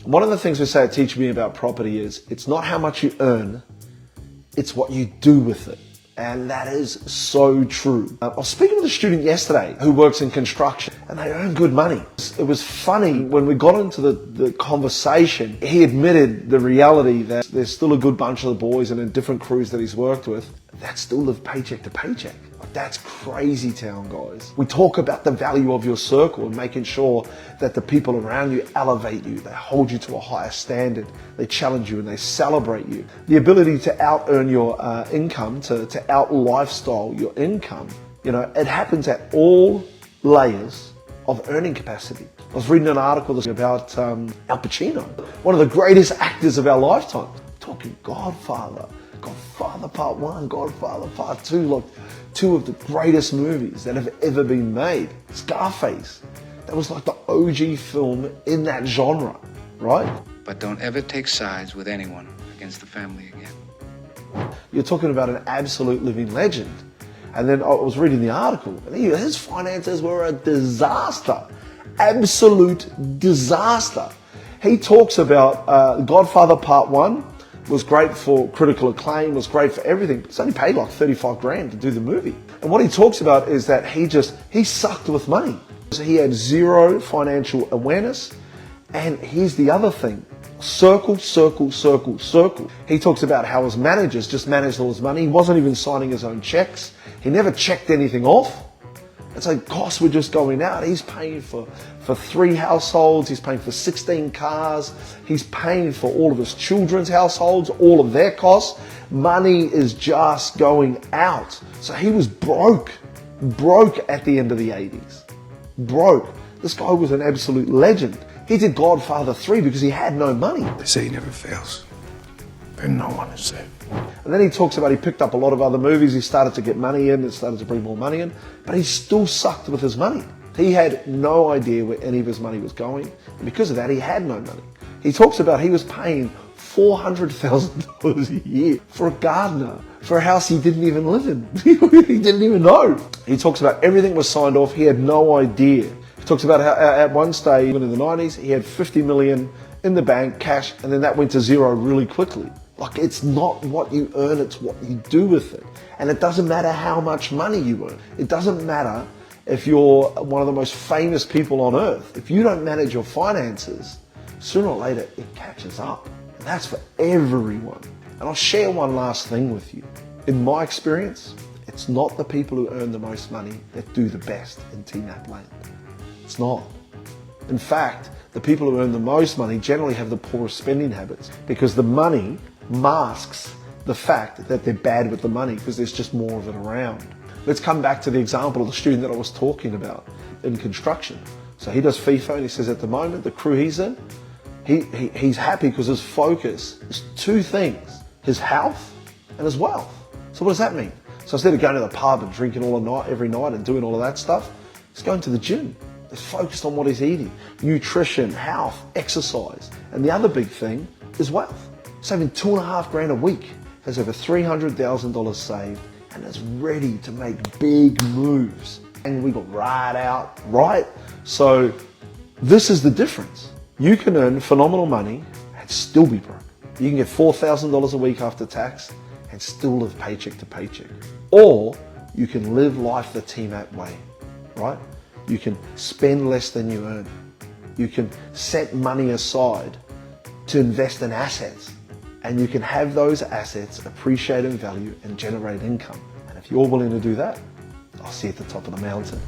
One of the things we say at Teach Me About Property is it's not how much you earn, it's what you do with it. And that is so true. I was speaking with a student yesterday who works in construction and they earn good money. It was funny when we got into the conversation, he admitted the reality that there's still a good bunch of the boys and in different crews that he's worked with that still live paycheck to paycheck. That's crazy town, guys. We talk about the value of your circle and making sure that the people around you elevate you. They hold you to a higher standard. They challenge you and they celebrate you. The ability to out-earn your income, to out-lifestyle your income, it happens at all layers of earning capacity. I was reading an article about Al Pacino, one of the greatest actors of our lifetime, talking Godfather Part 1, Godfather Part 2, like two of the greatest movies that have ever been made. Scarface, that was like the OG film in that genre, right? But don't ever take sides with anyone against the family again. You're talking about an absolute living legend. And then I was reading the article, and his finances were a disaster, absolute disaster. He talks about Godfather Part 1, was great for critical acclaim, was great for everything. It's only paid like 35 grand to do the movie. And what he talks about is that he sucked with money. So he had zero financial awareness. And here's the other thing, circle. He talks about how his managers just managed all his money. He wasn't even signing his own checks. He never checked anything off. And so costs were just going out. He's paying for 3 households. He's paying for 16 cars. He's paying for all of his children's households, all of their costs. Money is just going out. So he was broke at the end of the 80s. Broke. This guy was an absolute legend. He did Godfather 3 because he had no money. They say he never fails, but no one is safe. And then he talks about he picked up a lot of other movies. He started to get money in. It started to bring more money in. But he still sucked with his money. He had no idea where any of his money was going. And because of that, he had no money. He talks about he was paying $400,000 a year for a gardener, for a house he didn't even live in. He didn't even know. He talks about everything was signed off. He had no idea. He talks about how at one stage, even in the 90s, he had 50 million in the bank, cash, and then that went to zero really quickly. Like, it's not what you earn, it's what you do with it. And it doesn't matter how much money you earn. It doesn't matter if you're one of the most famous people on earth. If you don't manage your finances, sooner or later, it catches up. And that's for everyone. And I'll share one last thing with you. In my experience, it's not the people who earn the most money that do the best in TMAP land. It's not. In fact, the people who earn the most money generally have the poorest spending habits because the money masks the fact that they're bad with the money because there's just more of it around. Let's come back to the example of the student that I was talking about in construction. So he does FIFA and he says at the moment, the crew he's in, he's happy because his focus is 2 things, his health and his wealth. So what does that mean? So instead of going to the pub and drinking all the night, every night and doing all of that stuff, he's going to the gym. He's focused on what he's eating, nutrition, health, exercise. And the other big thing is wealth. Saving $2.5 grand a week, has over $300,000 saved, and is ready to make big moves. And we got right out, right? So this is the difference. You can earn phenomenal money and still be broke. You can get $4,000 a week after tax and still live paycheck to paycheck. Or you can live life the TMAP way, right? You can spend less than you earn. You can set money aside to invest in assets. And you can have those assets appreciate in value and generate income. And if you're willing to do that, I'll see you at the top of the mountain.